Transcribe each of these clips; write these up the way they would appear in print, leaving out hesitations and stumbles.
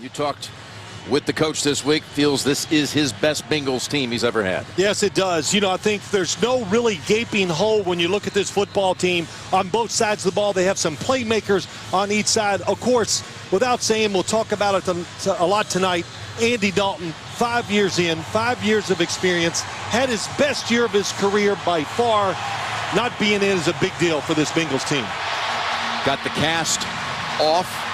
You talked with the coach this week, feels this is his best Bengals team he's ever had. Yes, it does. You know, I think there's no really gaping hole when you look at this football team on both sides of the ball. They have some playmakers on each side. Of course, without saying, we'll talk about it a lot tonight, Andy Dalton, 5 years in, 5 years of experience, had his best year of his career by far. Not being in is a big deal for this Bengals team. Got the cast off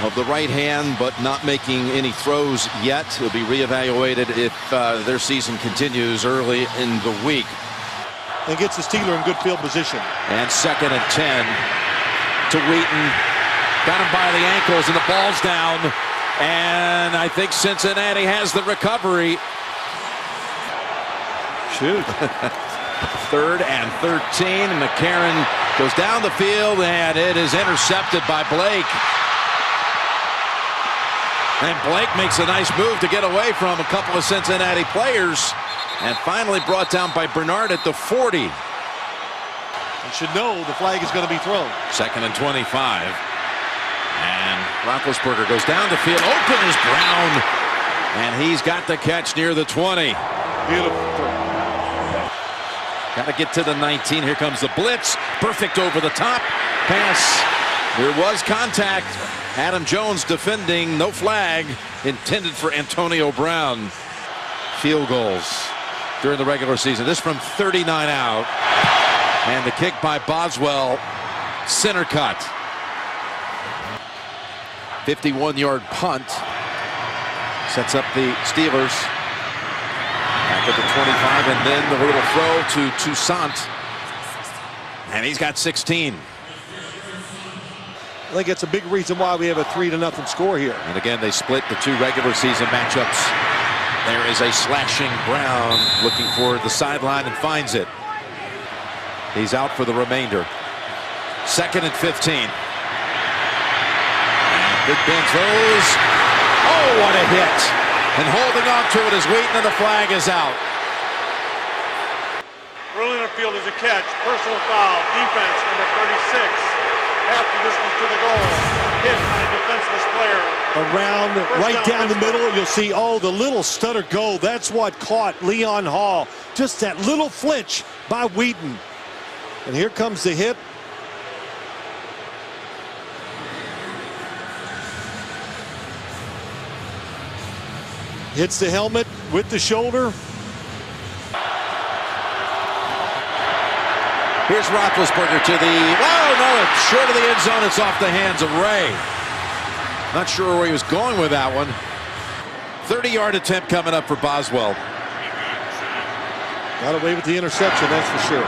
of the right hand, but not making any throws yet. He'll be reevaluated if their season continues early in the week. And gets the Steeler in good field position. And 2nd and 10 to Wheaton. Got him by the ankles and the ball's down. And I think Cincinnati has the recovery. Shoot. 3rd and 13. McCarron goes down the field and it is intercepted by Blake. And Blake makes a nice move to get away from a couple of Cincinnati players. And finally brought down by Bernard at the 40. You should know the flag is going to be thrown. 2nd and 25. And Roethlisberger goes down the field. Open is Brown. And he's got the catch near the 20. Beautiful throw. Got to get to the 19. Here comes the blitz. Perfect over the top. Pass. There was contact. Adam Jones defending. No flag intended for Antonio Brown. Field goals during the regular season. This from 39 out. And the kick by Boswell. Center cut. 51-yard punt. Sets up the Steelers. Back at the 25, and then the little throw to Toussaint. And he's got 16. I think it's a big reason why we have a 3-0 score here. And again, they split the 2 regular season matchups. There is a slashing Brown looking for the sideline and finds it. He's out for the remainder. 2nd and 15. And Big Ben throws. Oh, what a hit. And holding on to it is Wheaton, and the flag is out. Early in the field is a catch. Personal foul. Defense, number 36. Half the distance to the goal. Hit on a defenseless player. Around, right down the middle, you'll see, oh, the little stutter go. That's what caught Leon Hall. Just that little flinch by Wheaton. And here comes the hit. Hits the helmet with the shoulder. Here's Roethlisberger to the, oh no, it's short of the end zone. It's off the hands of Ray. Not sure where he was going with that one. 30-yard attempt coming up for Boswell. Got away with the interception, that's for sure.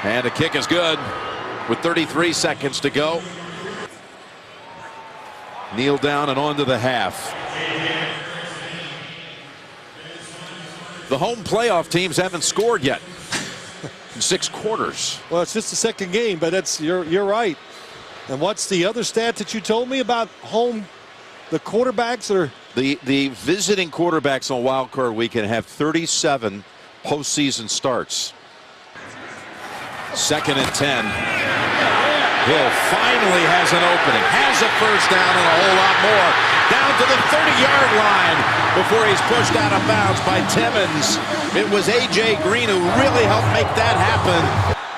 And the kick is good with 33 seconds to go. Kneel down and on to the half. The home playoff teams haven't scored yet in 6 quarters. Well, it's just the 2nd game, but that's you're right. And what's the other stat that you told me about home? The quarterbacks are the visiting quarterbacks on Wild Card Weekend have 37 postseason starts. 2nd and 10. Hill finally has an opening, has a first down and a whole lot more. Down to the 30-yard line before he's pushed out of bounds by Timmons. It was A.J. Green who really helped make that happen.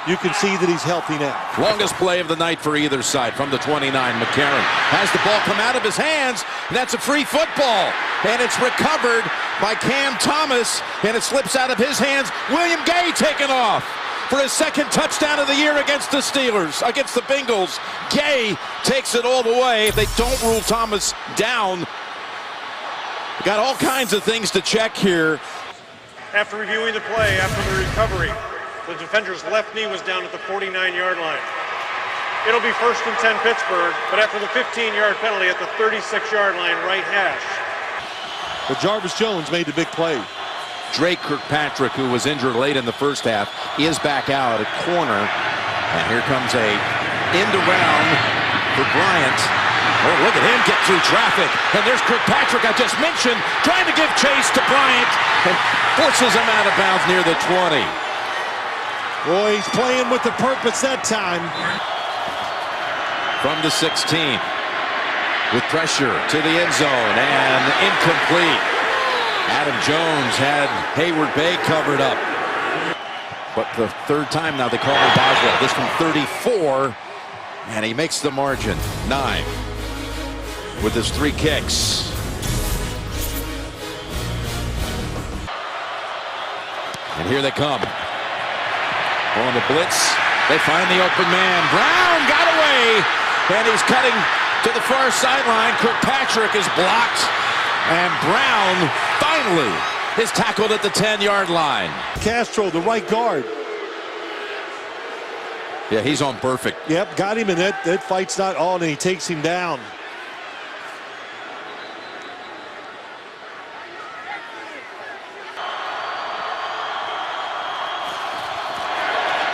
You can see that he's healthy now. Longest play of the night for either side from the 29. McCarron has the ball come out of his hands, and that's a free football. And it's recovered by Cam Thomas, and it slips out of his hands. William Gay taken off for his 2nd touchdown of the year against the Steelers, against the Bengals. Gay takes it all the way. If they don't rule Thomas down, got all kinds of things to check here. After reviewing the play, after the recovery, the defender's left knee was down at the 49-yard line. It'll be 1st and 10 Pittsburgh, but after the 15-yard penalty at the 36-yard line, right hash. But Jarvis Jones made the big play. Drake Kirkpatrick, who was injured late in the first half, is back out at corner. And here comes a end around for Bryant. Oh, look at him get through traffic. And there's Kirkpatrick I just mentioned, trying to give chase to Bryant and forces him out of bounds near the 20. Boy, he's playing with the purpose that time. From the 16. with pressure to the end zone and incomplete. Adam Jones had Hayward Bay covered up. But the third time now they call him Boswell. This from 34. And he makes the margin. 9. With his 3 kicks. And here they come. On the blitz. They find the open man. Brown got away. And he's cutting to the far sideline. Kirkpatrick is blocked. And Brown finally is tackled at the 10-yard line. Castro, the right guard. Yeah, he's on perfect. Yep, got him, and that fight's not on, and he takes him down.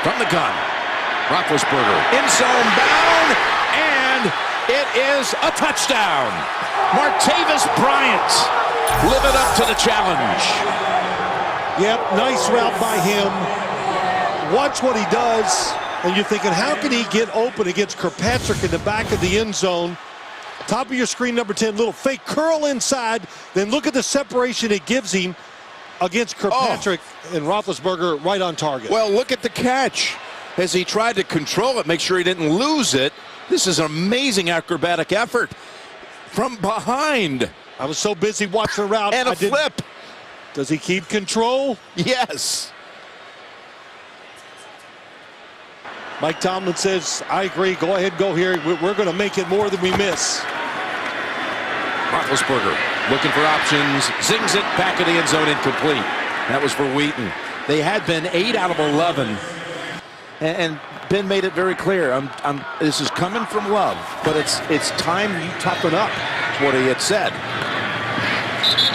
From the gun, Roethlisberger in zone bound, and it is a touchdown. Martavis Bryant living up to the challenge. Yep, nice route by him. Watch what he does, and you're thinking, how can he get open against Kirkpatrick in the back of the end zone? Top of your screen, number 10, little fake curl inside, then look at the separation it gives him against Kirkpatrick, and Roethlisberger right on target. Well, look at the catch as he tried to control it, make sure he didn't lose it. This is an amazing acrobatic effort from behind. I was so busy watching the route. And a flip. Does he keep control? Yes. Mike Tomlin says, I agree, go ahead, go here. We're going to make it more than we miss. Roethlisberger looking for options, zings it back of the end zone, incomplete. That was for Wheaton. They had been 8 out of 11, and Ben made it very clear. This is coming from love, but it's time you toughen up. That's what he had said.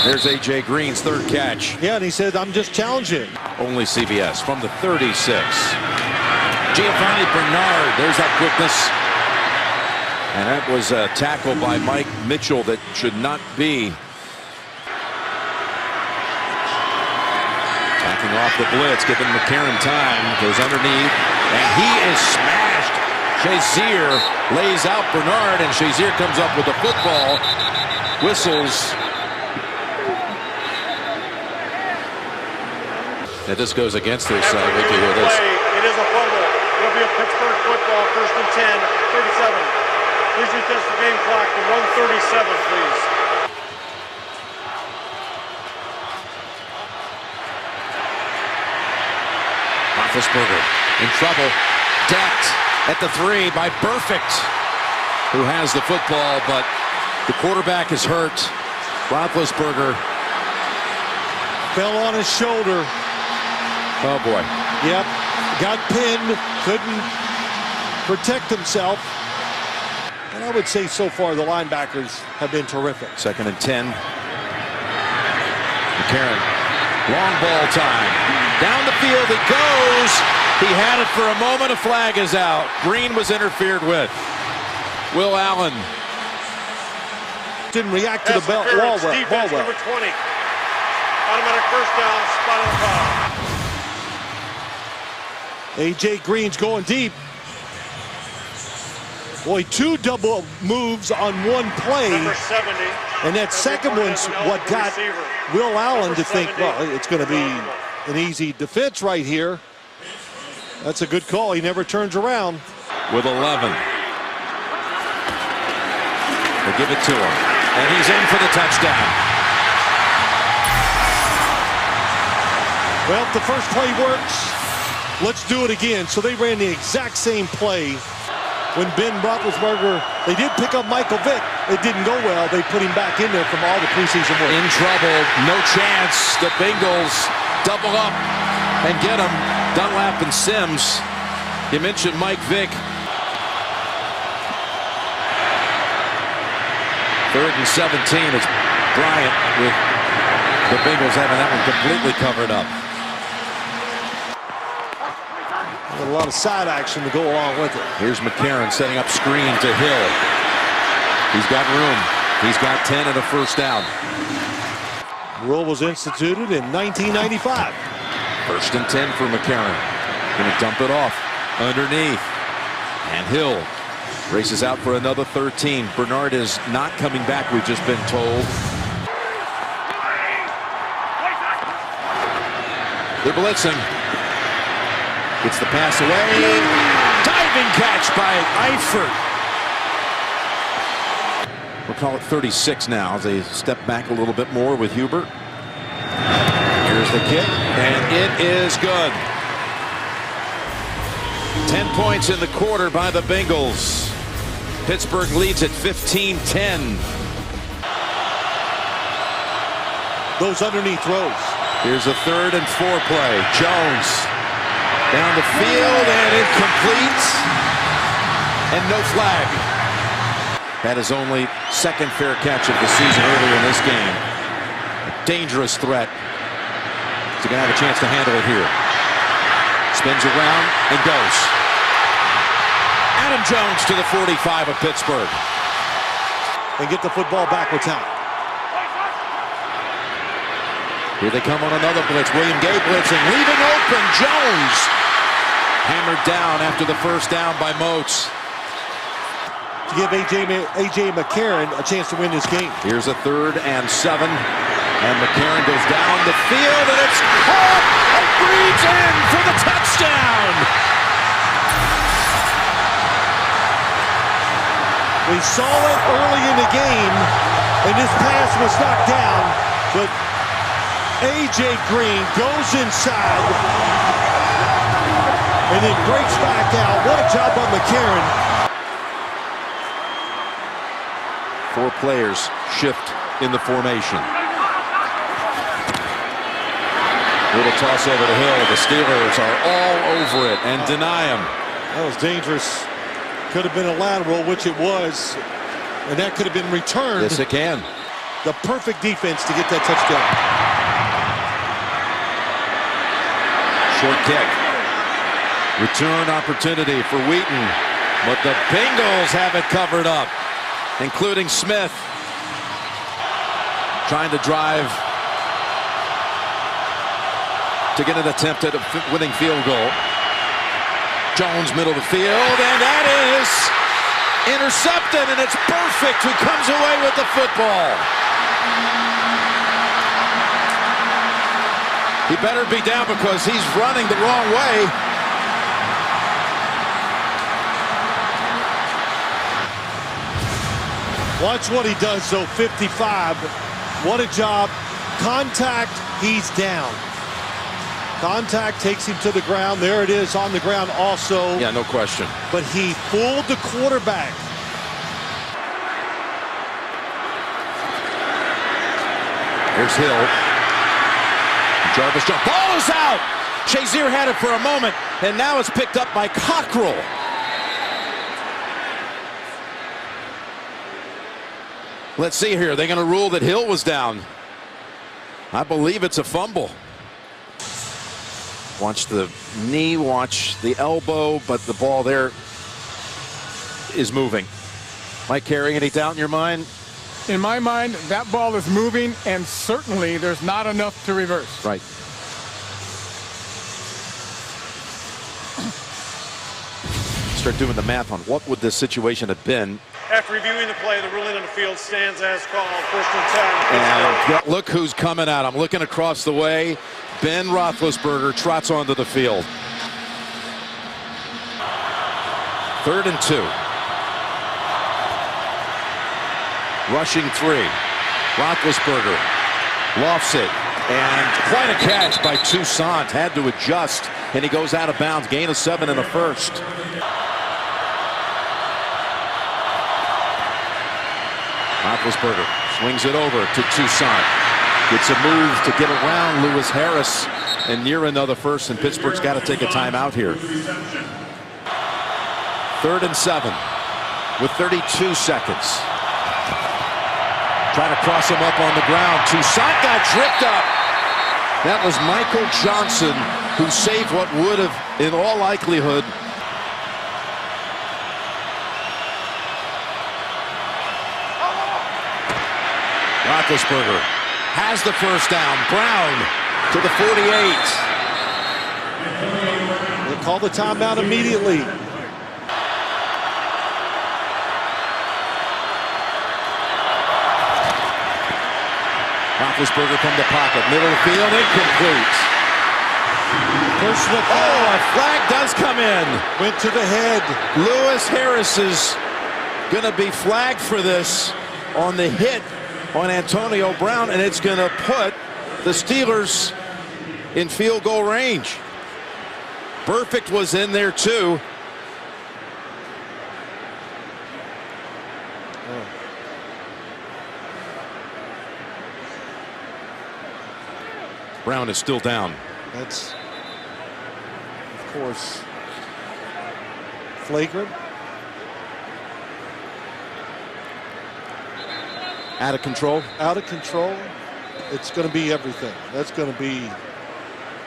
There's A.J. Green's 3rd catch. Yeah, and he said, I'm just challenging. Only CBS from the 36. Giovanni Bernard, there's that quickness. And that was a tackle by Mike Mitchell that should not be. Backing off the blitz, giving McCarron time, goes underneath, and he is smashed. Shazier lays out Bernard, and Shazier comes up with the football, whistles. And this goes against their side. We can hear this. It is a fumble. It'll be a Pittsburgh football, 1st and 10, 37. Please retest the game clock to 1:37, please. Roethlisberger in trouble. Decked at the 3 by Perfect, who has the football, but the quarterback is hurt. Roethlisberger fell on his shoulder. Oh, boy. Yep, got pinned, couldn't protect himself. And I would say so far the linebackers have been terrific. 2nd and 10. McCarron, long ball time. Down the field it goes. He had it for a moment. A flag is out. Green was interfered with. Will Allen didn't react to the ball well. Defense number 20. Automatic first down, spot on the foul. A.J. Green's going deep. Boy, 2 double moves on one play. Number 70. And that second one's what got Will Allen to think, well, it's going to be an easy defense right here. That's a good call. He never turns around. With 11. They give it to him. And he's in for the touchdown. Well, if the first play works, let's do it again. So they ran the exact same play. When Ben Roethlisberger, they did pick up Michael Vick. It didn't go well. They put him back in there from all the preseason work. In trouble, no chance. The Bengals double up and get him. Dunlap and Sims. You mentioned Mike Vick. 3rd and 17. It's Bryant with the Bengals having that one completely covered up. A lot of side action to go along with it. Here's McCarron setting up screen to Hill. He's got room. He's got 10 and a first down. The rule was instituted in 1995. 1st and 10 for McCarron. Going to dump it off underneath. And Hill Races out for another 13. Bernard is not coming back, we've just been told. They're blitzing. Gets the pass away. Diving catch by Eifert. We'll call it 36 now as they step back a little bit more with Hubert. Here's the kick, and it is good. 10 points in the quarter by the Bengals. Pittsburgh leads at 15-10. Those underneath throws. Here's a 3rd and 4 play. Jones down the field and incomplete. And no flag. That is only 2nd fair catch of the season earlier in this game. A dangerous threat. He's going to have a chance to handle it here. Spins around and goes. Adam Jones to the 45 of Pittsburgh. And get the football back with time. Here they come on another blitz. William Gay blitzing, leaving open. Jones hammered down after the first down by Moats. To give A.J. McCarron a chance to win this game. Here's a 3rd and 7. And McCarron goes down the field, and it's caught. And Breed's in for the touchdown. We saw it early in the game, and this pass was knocked down, but A.J. Green goes inside and then breaks back out. What a job by McCarron. 4 players shift in the formation. Little toss over the hill. The Steelers are all over it and deny him. That was dangerous. Could have been a lateral, which it was, and that could have been returned. Yes, it can. The perfect defense to get that touchdown. Short kick. Return opportunity for Wheaton, but the Bengals have it covered up, including Smith. Trying to drive to get an attempt at a winning field goal. Jones, middle of the field, and that is intercepted, and it's Perfect who comes away with the football. He better be down because he's running the wrong way. Watch what he does, though. 55. What a job. Contact, he's down. Contact takes him to the ground. There it is on the ground also. Yeah, no question. But he fooled the quarterback. Here's Hill. Jarvis Jones. Ball is out. Shazier had it for a moment, and now it's picked up by Cockrell. Let's see here. They're going to rule that Hill was down. I believe it's a fumble. Watch the knee, watch the elbow, but the ball there is moving. Mike, carrying any doubt in your mind? In my mind, that ball is moving, and certainly there's not enough to reverse. Right. Start doing the math on what would this situation have been. After reviewing the play, the ruling on the field stands as called. 1st and 10. And look who's coming at him. Looking across the way. Ben Roethlisberger trots onto the field. 3rd and 2. Rushing 3. Roethlisberger lofts it. And quite a catch by Toussaint. Had to adjust. And he goes out of bounds. Gain of 7 in the first. Roethlisberger swings it over to Toussaint. Gets a move to get around Lewis Harris and near another first, and Pittsburgh's got to take a timeout here. 3rd and 7 with 32 seconds. Trying to cross him up on the ground. Toussaint got tripped up. That was Michael Johnson who saved what would have, in all likelihood, Roethlisberger has the first down. Brown to the 48. They call the timeout immediately. Roethlisberger from the pocket. Middle of the field, incomplete. Personal foul. Oh, a flag does come in. Went to the head. Lewis Harris is going to be flagged for this on the hit on Antonio Brown, and it's going to put the Steelers in field goal range. Perfect was in there too. Brown is still down. That's, of course, flagrant. Out of control. Out of control. It's going to be everything. That's going to be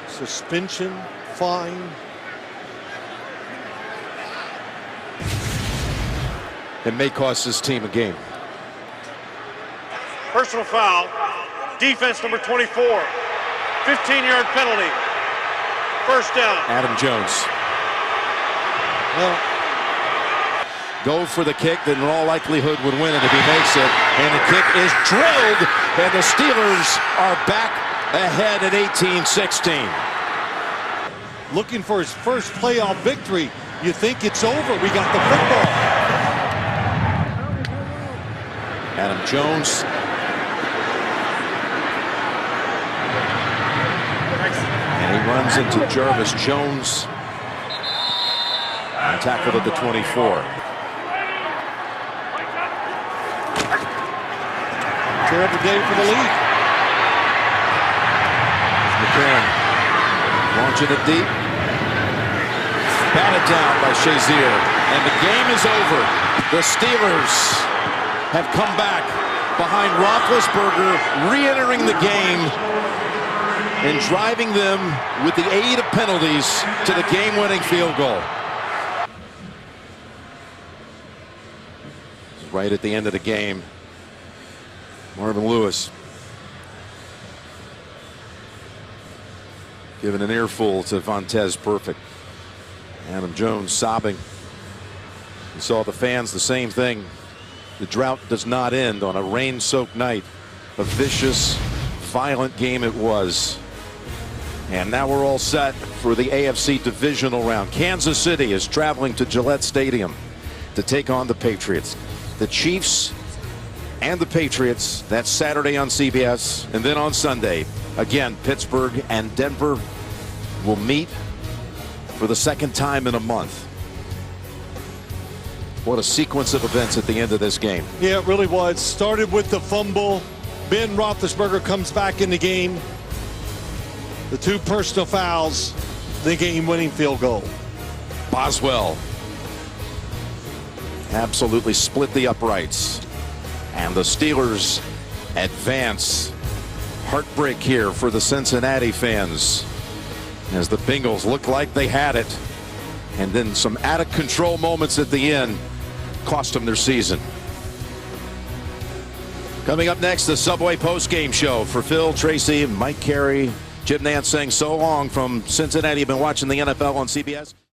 suspension, fine. It may cost this team a game. Personal foul. Defense number 24. 15-yard penalty. First down. Adam Jones. Well, go for the kick that in all likelihood would win it if he makes it. And the kick is drilled, and the Steelers are back ahead at 18-16. looking for his first playoff victory. You think it's over. We got the football. Adam Jones. And he runs into Jarvis Jones. And tackled at the 24. Terrible day for the league. McCarron launching it deep. Batted down by Shazier. And the game is over. The Steelers have come back behind Roethlisberger, re-entering the game and driving them with the aid of penalties to the game-winning field goal. Right at the end of the game, Marvin Lewis giving an earful to Vontez Perfect. Adam Jones sobbing. You saw the fans, the same thing. The drought does not end on a rain-soaked night. A vicious, violent game it was. And now we're all set for the AFC divisional round. Kansas City is traveling to Gillette Stadium to take on the Patriots. The Chiefs and the Patriots, that's Saturday on CBS. And then on Sunday, again, Pittsburgh and Denver will meet for the second time in a month. What a sequence of events at the end of this game. Yeah, it really was. Started with the fumble. Ben Roethlisberger comes back in the game. The two personal fouls, the game-winning field goal. Boswell absolutely split the uprights. And the Steelers advance. Heartbreak here for the Cincinnati fans as the Bengals looked like they had it. And then some out-of-control moments at the end cost them their season. Coming up next, the Subway post-game show for Phil, Tracy, Mike Carey, Jim Nance saying so long from Cincinnati. You've been watching the NFL on CBS.